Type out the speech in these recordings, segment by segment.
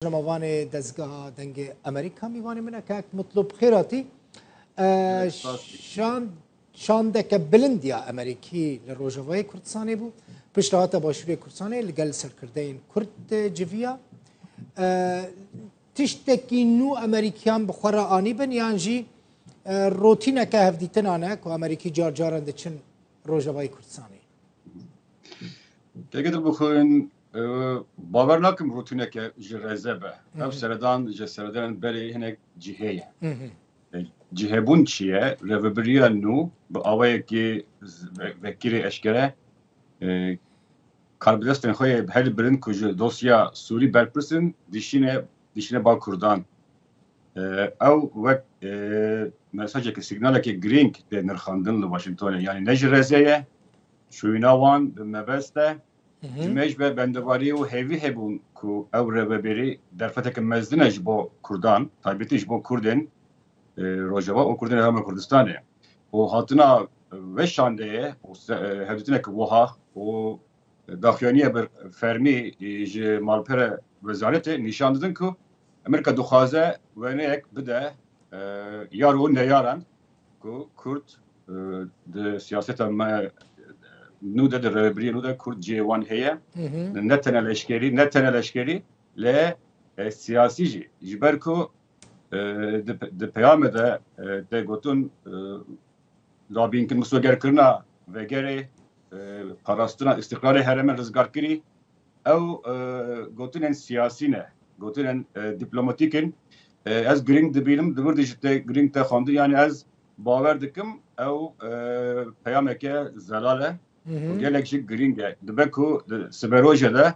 جماوان دزگاه دنگ امریکا میوانی منه که مطلب خیراتی شان دک بلندیا امریکی لروجوای کردستانی بو پیشنهاد باشوری کردستانی لگل سرکردین کرد جویا تشتکی نو امریکیان بخورا آنی بن یانجی روتینه که هفدیتن آنه که امریکی جار جارند چن روجوای کردستانی تقدر بخورین باور نکم روتینه که جرزه به اف سردان بری هنگ جهیه جهه بون چیه روبریا نو با آوای که وکیل اشکره کاربدستن خوی هر برند کج دوسیا سوری برپرسن دیشینه با کردان او وقت مساجه که سیگناله که گرینگ ده نرخاندن لواشنگتونه یعنی نجرزه شویناوان به مبسته جمعش به بندواری و هیوی هبون که او رو ببری در فتح که مزدنش با کردان تایبتیش با کردن روجوا و کردن همه کردستانه و هاتنا وشانده و هدوتنه که وها و داخیانیه بر فرمی مالپر وزارت نشان دادن که امریکا دخوازه و نیک بده یارو نیارن که کرد ده سیاست نو ده ربری نو ده کرد جوان هیا نتنه لشکری ل سیاسی جبر کو ده پیام ده گوتون لابین کن مسوگر کرنا وگره پاراستنا استقرار هرم رزگار کری او گوتون سیاسی نه گوتون دیپلماتیکن از گرینگ دبیرم دور دیجیته گرینگ تا خواندی یعنی از باور دکم او پیامه که زلاله gelekçi gringe debeko seberoje de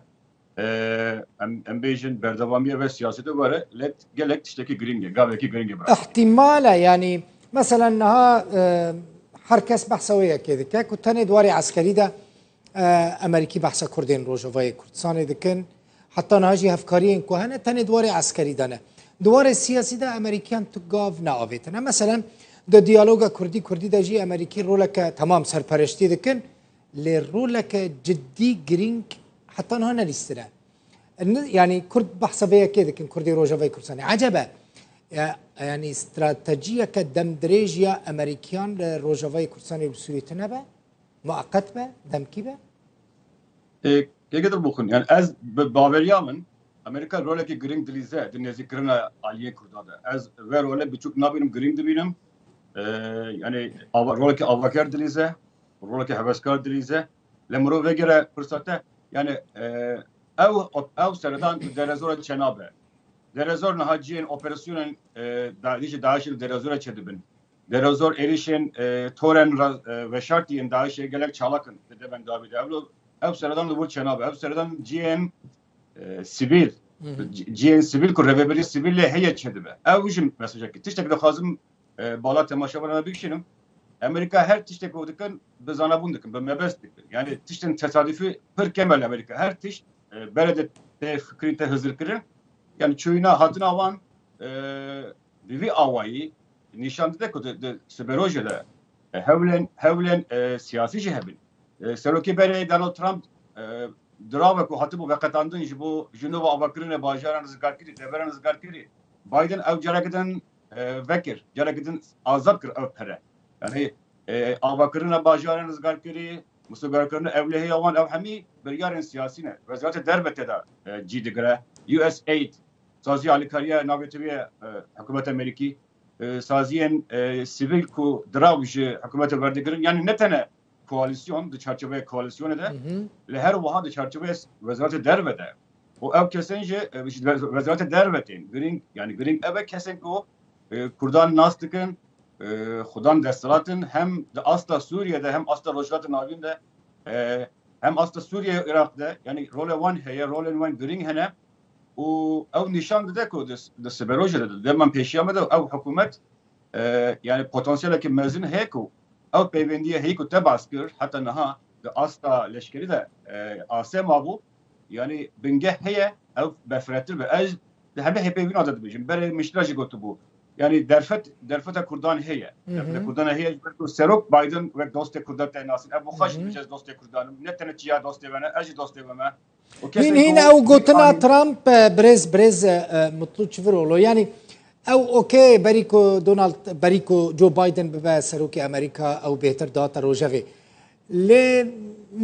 ambition berdavamiye ve siyasete göre let gelek tişteki gringe gaveki gringe bırak. احتمالا يعني مثلا انها حركس بحثويه كده كو تاني دواري عسكري ده امريكي بحث كردين روجوفاي كردستان دكن حتى نهاجي هفكاريين كهنه تاني دواري عسكري ده دوار السياسي ده امريكان تقاف ناويتنا مثلا ده ديالوجا كردي ده جي امريكي رولك تمام سرپرشتي دكن لرولك جدي جرينك حتى هنا ليستنا يعني كرد بحث بيا كده كن كردي روجافاي كردستاني عجبه يعني استراتيجيه كدم دريجيا امريكان روجافاي كردستاني بسوريا تنبه مؤقت به دمكي به كيقدر بخون يعني از باوريامن امريكا رولك جرينك دليزه دنيا ذكرنا عليه كرداده از ورولك بتشوف نابينم جرينك دبينم يعني رولك افاكر دليزه رولك هوسكار دليزه لمرو وگره فرصته يعني او سردان درزور چنابه درزور نهاجين اوبراسيون داعش درزور çedibin درزور erişin toren ve şartiyen daişe gelek çalakın dedi ben David ev sırada bu çenabe ev sırada GN sivil GN sivil ku revebeli siville heye çedibe ev işim mesajı ki tiştek de lazım bala temaşalarına bir kişinin Amerika her tiştek oldukkan bezana bundukkan be mebestik yani tişten tesadüfi pır kemel Amerika her tiş belede fikrite hazır kırır yani çoğuna hatına avan vivi avayı nişandı da kutu seberojede hevlen siyasi cehbin seroki bere Donald Trump drama ku hatı bu vakatandın bu Junova avakırına bajaran zgarkiri deveran zgarkiri Biden ev carakeden vekir carakeden azap kır ev pere yani avakırına bajaran zgarkiri musugarkırına evlehi yavan ev hemi bir yarın siyasine vezaret derbette de cidigre USAID سازی آلیکاریه ناگهتوی حکومت امریکی سازیان سیویل کو دراوش حکومت وردگرن یعنی نه تنه koalisyon de çerçeve koalisyonu da her vaha de çerçeve vezaret dervede o ev kesince vezaret dervetin green yani green eve kesin ko Kurdan nastıkın Xudan destelatın hem de asla Suriye'de hem asla Rojat'ın avinde hem asla Suriye Irak'ta yani role one heye role one green hene و او نشان داده که د سبروج ده من پیشیامه ده او حکومت یعنی پتانسیل که مزین هیکو او پیوندی هیکو تبعث کرد حتی نها ده استا لشکری ده آسه مابو یعنی بنگه هیه او بفرتر به اج ده همه هپیوین آزاد بیشیم برای مشتراجی گوتو بو yani derfet Kurdan heye. Derfet Kurdan heye serok Biden ve dost Kurdan tenasin. Ebu xaş bicez dost Kurdanım. Ne tane çiya dost evene, acı dost eveme. هین او گوتنا ترامپ برز مطلوب چفرولو یعنی او اوکی بریکو دونالد بریکو جو بايدن ببا سروکی امریکا او بهتر داتا روجوی لی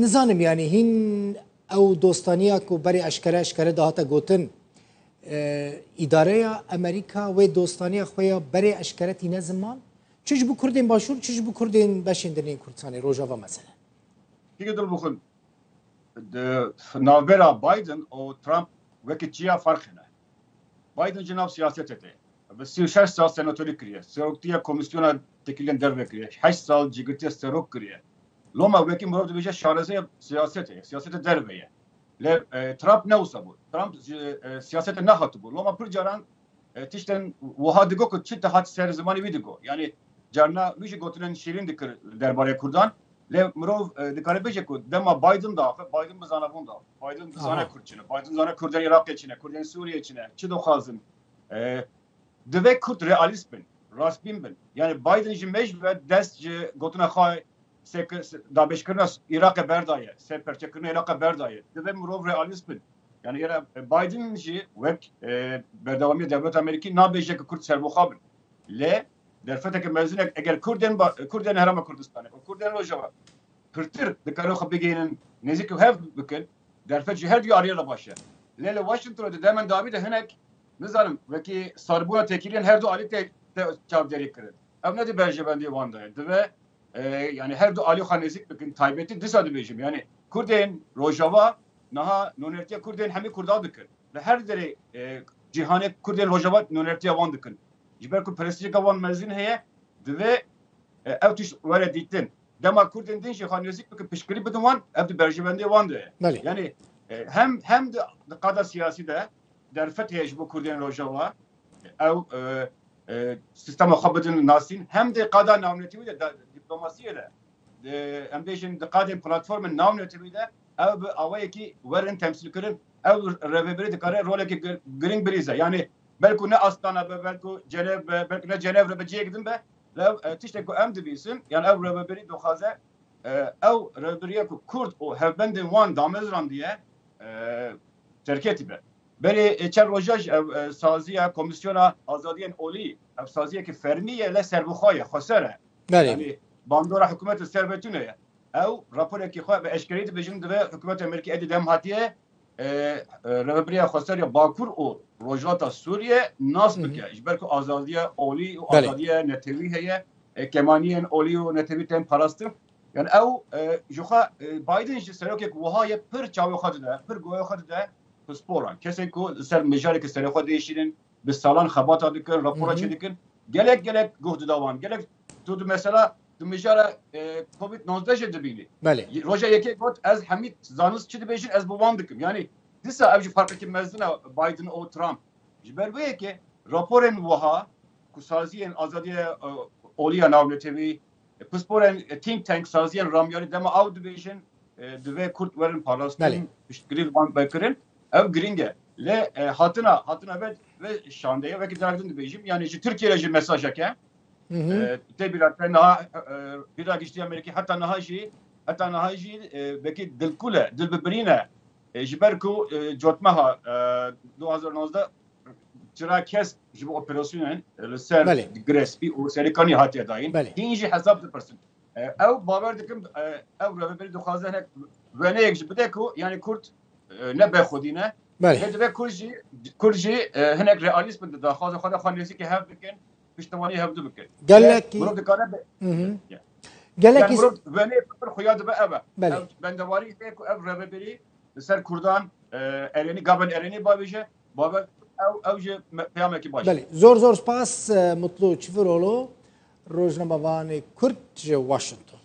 نزانم یعنی هین او دوستانیا کو بری اشکره داتا گوتن اداره امریکا و دوستانیا خویا بری اشکره تینه زمان چیج بو کردین باشور چیج بو کردین بشیندنین کردستانی روجاوا مثلا دیگه دل بخون ناوبرا بايدن او ترامپ وکی چیا فرق نه بايدن جناب siyaset ete ve 36 saat senatörlük kiriye seroktiya komisyona tekillen derve kiriye 8 saat cigirtiya serok kiriye loma veki murad beje şareze siyasete derveye le Trump ne olsa bu Trump siyasete ne hatı bu loma pır caran tişten vahadigo ko çitte hat ser zamanı vidigo yani carna vişi gotunen şirin dikir derbare kurdan le murov dikare beje ko dema Biden da Biden bizana bunda Biden bizana kurçine Biden zana Kurdan Irak içine Kurdan Suriye içine çi doxazın Dve Kürt realist bin, rasbin bin. Yani Biden ji mecbur dest ji gotuna xay da beşkirna Irak'a berdaye, seperçekirna Irak'a berdaye. Dve murov realist bin. Yani yere Biden ji vek berdavamiye devlet Ameriki nabejek Kürt serbuxa bin. Le derfeteke mezune eğer Kurden herama Kurdistan'e, Kurden rojava. Pırtır dikaro xabiginin nezik hev bikin derfet ji her diyor araya başa. Le Washington'da demen davi de henek Nizanım veki sarbuna tekiliyen her du ali te çavderi kırdı. Ev ne de berje ben diye vandaydı ve yani her du ali xanezik bikin taybeti disadı bejim. Yani Kurden rojava naha nonertiya Kurden hemi kurda dikir. Ve her dere cihane Kurden rojava nonertiya van dikir. Jiber ku prestijik avan mezin heye ve ev tuş vere dittin. Dema Kurden din xanezik bikin pişkili bidin van ev de berje ben diye vandı. Yani hem de kadar siyasi de درفت هیچ با کردین روجاوا او سیستم خبرن ناسین هم ده قادا نامنتی و ده دیپلماسیه ده هم دیشن ده قادا پلتفرم نامنتی و ده او به آوایی کی ورن تمثیل کردن او رهبری دکاره روله کی گرینگ بریزه yani belki ne Astana belki Cenev belki ne Cenevre be gidin be tişte ko em dibisin yani ev rehberi doxaze ev rehberiye ku Kurd o hevbendin wan damezran diye terketi be Beri çer rojaj saziya komisyona azadiyen oli ev saziya ki ferniye le serbuxaya xasere yani bandora hükümet servetune ev rapor ki xwa be eşkeriyet bejin ve hükümet Amerika edi dem hatiye rehberiya xasere Bakur o rojata Suriye nas bike jberku azadiya oli o azadiya netevi heye kemaniyen oli o netevi tem parastım yani ev juxa Biden ji serokek wahaye pir çawe xadide pir goye xadide Sporan. Kesin ko ser mecali ki serxo değişinin bir salan xabata dikin, rapora çedikin. Gelek guhdu davan. Gelek tu mesela tu mecala Covid-19 dibini. Roja yeke got az Hamid zanız çedi beşin az buvan dikim. Yani disa evci farkı ki mezdina Biden o Trump. Jiber bu ki raporen waha ku saziyen azadiye oliya navnetevi Sporan think tank saziyen ramyari dema av division dve Kurt verin parastin piştgiril van bekirin ev gringe le hatına ve şandeye ve giderdim de bejim yani Türkiye rejim mesaj eke te bir bir geçti Amerika hatta nahaji belki dilkule dilbebrine jiberku jotmaha 2019'da çıra kes jibu operasyonun le ser grespi o serikani hatiye dayin hinji hesap dıpırsın ev baver dikim ev rehberi doxaze ve ne yekji bideku yani Kurt ne be xodine ve kurji henek realist bin da xaza xanesi ki hev bikin piştevani hev du bikin gelek murad dikare gelek ve ne bir xuyad be eve ben de vari ku ev rehberi ser Kurdan ereni gaben ereni babije baba evje peyameki baş zor spas mutlu çivrolo rojnamavani Kurt Washington